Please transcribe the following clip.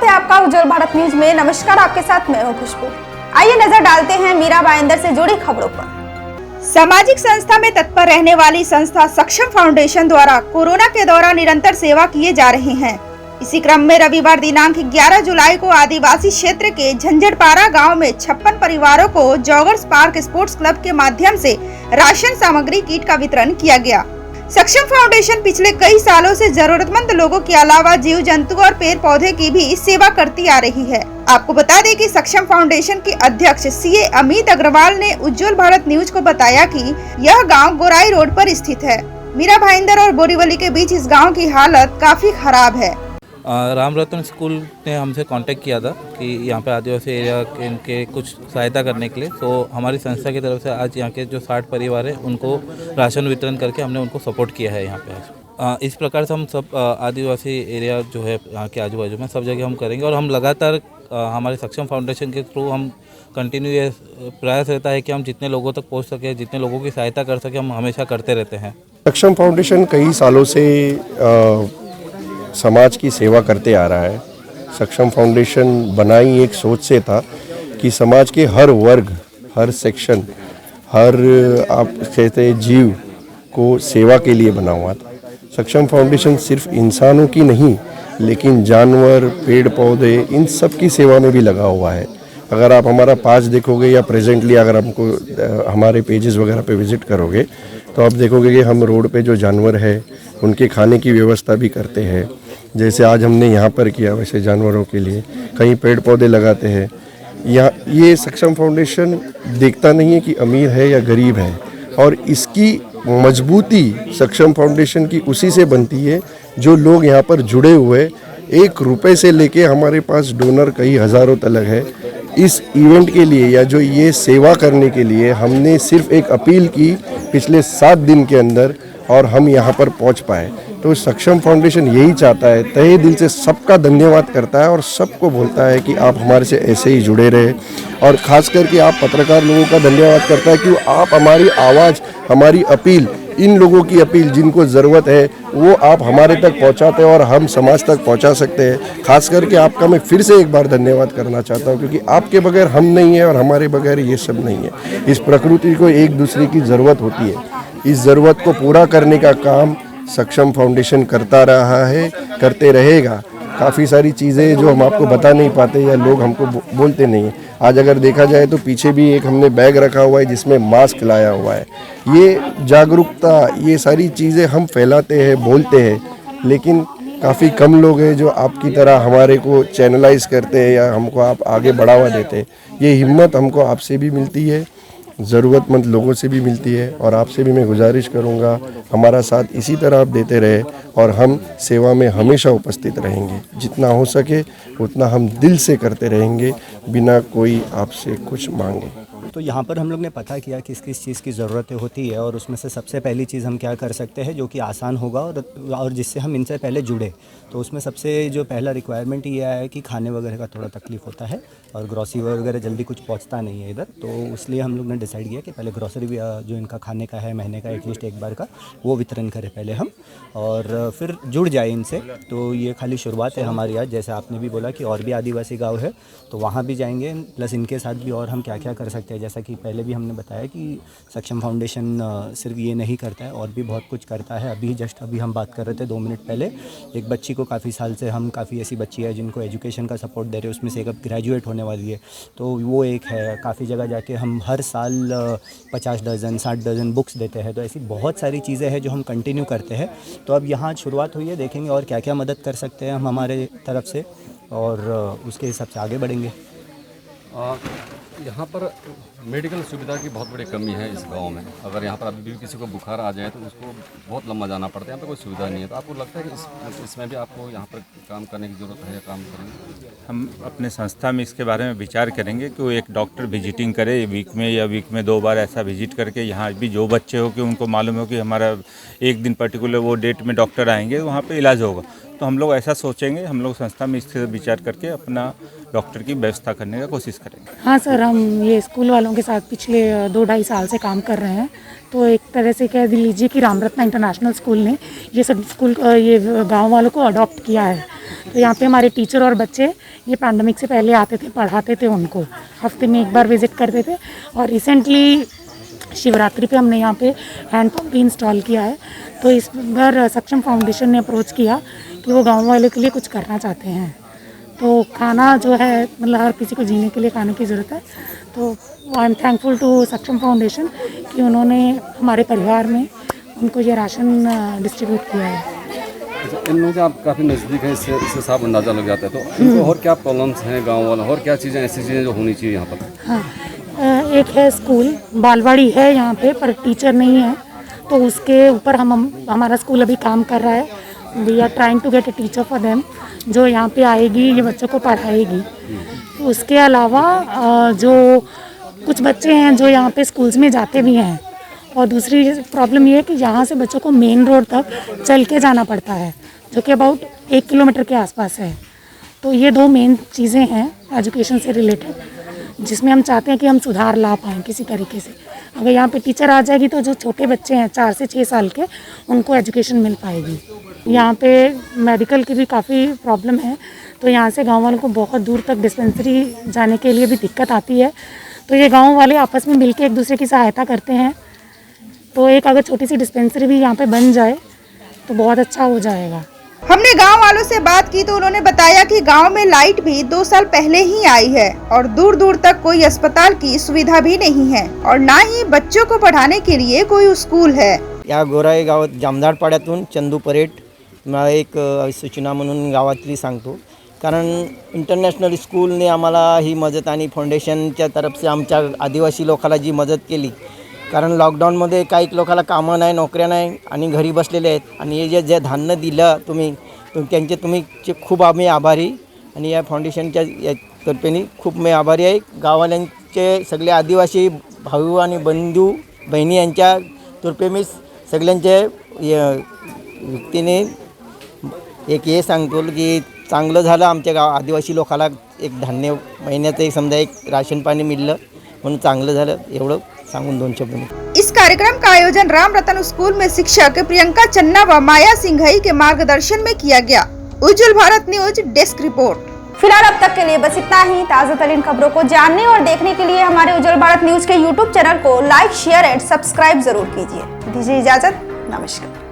है आपका उज्जवल भारत न्यूज में। नमस्कार, आपके साथ मैं हूं खुशबू। आइए नजर डालते हैं मीरा भाईंदर से जुड़ी खबरों पर। सामाजिक संस्था में तत्पर रहने वाली संस्था सक्षम फाउंडेशन द्वारा कोरोना के दौरान निरंतर सेवा किए जा रहे हैं। इसी क्रम में रविवार दिनांक 11 जुलाई को आदिवासी क्षेत्र के झंझड़पारा गांव में 56 परिवारों को जॉगर्स पार्क स्पोर्ट्स क्लब के माध्यम से राशन सामग्री किट का वितरण किया गया। सक्षम फाउंडेशन पिछले कई सालों से जरूरतमंद लोगों के अलावा जीव जंतु और पेड़ पौधे की भी सेवा करती आ रही है। आपको बता दें कि सक्षम फाउंडेशन के अध्यक्ष सीए अमित अग्रवाल ने उज्जवल भारत न्यूज को बताया कि यह गांव गोराई रोड पर स्थित है। मीरा भाईंदर और बोरीवली के बीच इस गांव की हालत काफी खराब है। राम रतन स्कूल ने हमसे कांटेक्ट किया था कि यहाँ पे आदिवासी एरिया के कुछ सहायता करने के लिए, तो हमारी संस्था की तरफ से आज यहाँ के जो 60 परिवार हैं उनको राशन वितरण करके हमने उनको सपोर्ट किया है यहाँ पे आज। इस प्रकार से हम सब आदिवासी एरिया जो है यहाँ के आजू बाजू में सब जगह हम करेंगे और हम लगातार हमारे सक्षम फाउंडेशन के थ्रू हम कंटिन्यू ये प्रयास रहता है कि हम जितने लोगों तक पहुँच सके, जितने लोगों की सहायता कर सके, हम हमेशा करते रहते हैं। सक्षम फाउंडेशन कई सालों से समाज की सेवा करते आ रहा है। सक्षम फाउंडेशन बनाई एक सोच से था कि समाज के हर वर्ग, हर सेक्शन, हर आप कहते जीव को सेवा के लिए बना हुआ था। सक्षम फाउंडेशन सिर्फ इंसानों की नहीं, लेकिन जानवर, पेड़ पौधे, इन सब की सेवा में भी लगा हुआ है। अगर आप हमारा पास देखोगे या प्रेजेंटली अगर हमको हमारे पेजेस वगैरह पे विज़िट करोगे तो आप देखोगे कि हम रोड पे जो जानवर है उनके खाने की व्यवस्था भी करते हैं। जैसे आज हमने यहाँ पर किया, वैसे जानवरों के लिए कहीं पेड़ पौधे लगाते हैं। ये सक्षम फाउंडेशन देखता नहीं है कि अमीर है या गरीब है, और इसकी मजबूती सक्षम फाउंडेशन की उसी से बनती है जो लोग यहाँ पर जुड़े हुए, 1 रुपये से लेके हमारे पास डोनर कई हज़ारों तक है। इस इवेंट के लिए या जो ये सेवा करने के लिए हमने सिर्फ एक अपील की पिछले 7 दिन के अंदर, और हम यहाँ पर पहुँच पाए। तो सक्षम फाउंडेशन यही चाहता है, तहे दिल से सबका धन्यवाद करता है और सबको बोलता है कि आप हमारे से ऐसे ही जुड़े रहे, और ख़ास करके आप पत्रकार लोगों का धन्यवाद करता है कि आप हमारी आवाज़, हमारी अपील, इन लोगों की अपील जिनको ज़रूरत है वो आप हमारे तक पहुंचाते हैं और हम समाज तक पहुंचा सकते हैं। खास करके आपका मैं फिर से एक बार धन्यवाद करना चाहता हूं, क्योंकि आपके बगैर हम नहीं है और हमारे बगैर ये सब नहीं है। इस प्रकृति को एक दूसरे की ज़रूरत होती है। इस ज़रूरत को पूरा करने का काम सक्षम फाउंडेशन करता रहा है, करते रहेगा। काफ़ी सारी चीज़ें जो हम आपको बता नहीं पाते या लोग हमको बोलते नहीं हैं। आज अगर देखा जाए तो पीछे भी एक हमने बैग रखा हुआ है जिसमें मास्क लाया हुआ है। ये जागरूकता, ये सारी चीज़ें हम फैलाते हैं, बोलते हैं, लेकिन काफ़ी कम लोग हैं जो आपकी तरह हमारे को चैनलाइज करते हैं या हमको आप आगे बढ़ावा देते हैं। ये हिम्मत हमको आपसे भी मिलती है, ज़रूरतमंद लोगों से भी मिलती है, और आपसे भी मैं गुजारिश करूंगा हमारा साथ इसी तरह आप देते रहे और हम सेवा में हमेशा उपस्थित रहेंगे। जितना हो सके उतना हम दिल से करते रहेंगे, बिना कोई आपसे कुछ मांगे। तो यहाँ पर हम लोग ने पता किया किस किस चीज़ की ज़रूरत होती है, और उसमें से सबसे पहली चीज़ हम क्या कर सकते हैं जो कि आसान होगा और जिससे हम इनसे पहले जुड़े। तो उसमें सबसे जो पहला रिक्वायरमेंट ये है कि खाने वगैरह का थोड़ा तकलीफ़ होता है और ग्रॉसरी वगैरह जल्दी कुछ पहुँचता नहीं है इधर। तो इसलिए हम लोग ने डिसाइड किया कि पहले ग्रॉसरी भी जो इनका खाने का है महीने का एटलीस्ट एक बार का, वो वितरण करें पहले हम, और फिर जुड़ जाए इनसे। तो ये खाली शुरुआत है हमारी आज। जैसे आपने भी बोला कि और भी आदिवासी गाँव है तो वहाँ भी जाएंगे, प्लस इनके साथ भी और हम क्या क्या कर सकते हैं। जैसा कि पहले भी हमने बताया कि सक्षम फाउंडेशन सिर्फ ये नहीं करता है, और भी बहुत कुछ करता है। अभी हम बात कर रहे थे 2 मिनट पहले, एक बच्ची को काफ़ी साल से हम काफ़ी ऐसी बच्ची है जिनको एजुकेशन का सपोर्ट दे रहे हैं, उसमें से एक अब ग्रेजुएट होने वाली है, तो वो एक है। काफ़ी जगह जाके हम हर साल 50 डज़न 60 डज़न बुक्स देते हैं। तो ऐसी बहुत सारी चीज़ें हैं जो हम कंटिन्यू करते हैं। तो अब यहाँ शुरुआत हुई है, देखेंगे और क्या क्या मदद कर सकते हैं हम हमारे तरफ से, और उसके हिसाब से आगे बढ़ेंगे। यहाँ पर मेडिकल सुविधा की बहुत बड़ी कमी है इस गांव में। अगर यहाँ पर अभी भी किसी को बुखार आ जाए तो उसको बहुत लंबा जाना पड़ता है, यहाँ पर कोई सुविधा नहीं है। तो आपको लगता है कि इसमें भी आपको यहाँ पर काम करने की ज़रूरत है या काम करेंगे? हम अपने संस्था में इसके बारे में विचार करेंगे कि वो एक डॉक्टर विजिटिंग करे वीक में 2 बार ऐसा विजिट करके, यहाँ भी जो बच्चे हो कि उनको मालूम हो कि हमारा एक दिन पर्टिकुलर वो डेट में डॉक्टर आएंगे, वहाँ पे इलाज होगा। तो हम लोग ऐसा सोचेंगे, हम लोग संस्था में इससे विचार करके अपना डॉक्टर की व्यवस्था करने का कोशिश करेंगे। हाँ सर, हम ये स्कूल वालों के साथ पिछले 2-2.5 साल से काम कर रहे हैं। तो एक तरह से कह लीजिए कि राम रत्न इंटरनेशनल स्कूल ने ये सब स्कूल ये गांव वालों को अडॉप्ट किया है। तो यहाँ पे हमारे टीचर और बच्चे ये पैंडमिक से पहले आते थे, पढ़ाते थे उनको, हफ्ते में एक बार विज़िट करते थे। और रिसेंटली शिवरात्रि पे हमने यहाँ पे हैंड पंप भी इंस्टॉल किया है। तो इस बार सक्षम फाउंडेशन ने अप्रोच किया कि वो गाँव वालों के लिए कुछ करना चाहते हैं। तो खाना जो है मतलब हर किसी को जीने के लिए खाने की ज़रूरत है। तो आई एम थैंकफुल टू सक्षम फाउंडेशन कि उन्होंने हमारे परिवार में उनको ये राशन डिस्ट्रीब्यूट किया है। अच्छा, इन लोगों से आप काफ़ी नज़दीक हैं, इससे साफ अंदाज़ा लग जाता है। तो इनको और क्या प्रॉब्लम्स हैं गाँव वालों, और क्या चीज़ें ऐसी चीज़ें जो होनी चाहिए यहाँ पर? हाँ, एक है स्कूल, बालवाड़ी है यहाँ पे पर टीचर नहीं है, तो उसके ऊपर हमारा स्कूल अभी काम कर रहा है। We are trying to get a teacher for them जो यहाँ पे आएगी, ये बच्चों को पढ़ाएगी। तो उसके अलावा जो कुछ बच्चे हैं जो यहाँ पे स्कूल्स में जाते भी हैं, और दूसरी प्रॉब्लम ये है कि यहाँ से बच्चों को मेन रोड तक चल के जाना पड़ता है, जो कि अबाउट 1 किलोमीटर के आसपास है। तो ये 2 मेन चीज़ें हैं एजुकेशन से रिलेटेड, जिसमें हम चाहते हैं कि हम सुधार ला पाएँ किसी तरीके से। अगर यहाँ पे टीचर आ जाएगी तो जो छोटे बच्चे हैं 4 से 6 साल के, उनको एजुकेशन मिल पाएगी। यहाँ पे मेडिकल की भी काफ़ी प्रॉब्लम है, तो यहाँ से गांव वालों को बहुत दूर तक डिस्पेंसरी जाने के लिए भी दिक्कत आती है। तो ये गांव वाले आपस में मिलकर एक दूसरे की सहायता करते हैं। तो एक अगर छोटी सी डिस्पेंसरी भी यहाँ पे बन जाए तो बहुत अच्छा हो जाएगा। हमने गांव वालों से बात की तो उन्होंने बताया कि गांव में लाइट भी 2 साल पहले ही आई है और दूर दूर तक कोई अस्पताल की सुविधा भी नहीं है और ना ही बच्चों को पढ़ाने के लिए कोई स्कूल है। या गोराई गावात जामदारपाड्यातून चंदू परेट मला एक सूचना म्हणून गावातली सांगतो, कारण इंटरनॅशनल स्कूलने आम्हाला ही मदत आणि फाउंडेशनच्या तरफ से आमच्या आदिवासी लोकाला जी मदत केली, कारण लॉकडाऊनमध्ये काही लोकाला कामं नाही, नोकऱ्या नाही आणि घरी बसलेले आहेत, आणि हे जे धान्य दिलं तुम्ही तुम्ही खूप आम्ही आभारी, आणि या फाउंडेशनच्या तर्फे खूप मी आभारी आहे। गाववाल्यांचे सगळे आदिवासी भाऊ आणि बंधू बहिणी यांच्या तर्फे मी सगळ्यांचे व्यक्तीने एक हे सांगतो की चांगलं झालं आमच्या गाव आदिवासी लोकाला एक धान्य महिन्याचं एक समजा एक राशन पाणी मिळलं म्हणून चांगलं झालं, एवढं सांगून 2 शब्द। इस कार्यक्रम का आयोजन राम रतन स्कूल में शिक्षक प्रियंका चन्ना व माया सिंघई के मार्गदर्शन में किया गया। उज्जवल भारत न्यूज डेस्क रिपोर्ट। फिलहाल अब तक के लिए बस इतना ही। ताज़ा तरीन खबरों को जानने और देखने के लिए हमारे उज्जवल भारत न्यूज के YouTube चैनल को लाइक, शेयर एंड सब्सक्राइब जरूर कीजिए। दीजिए इजाजत, नमस्कार।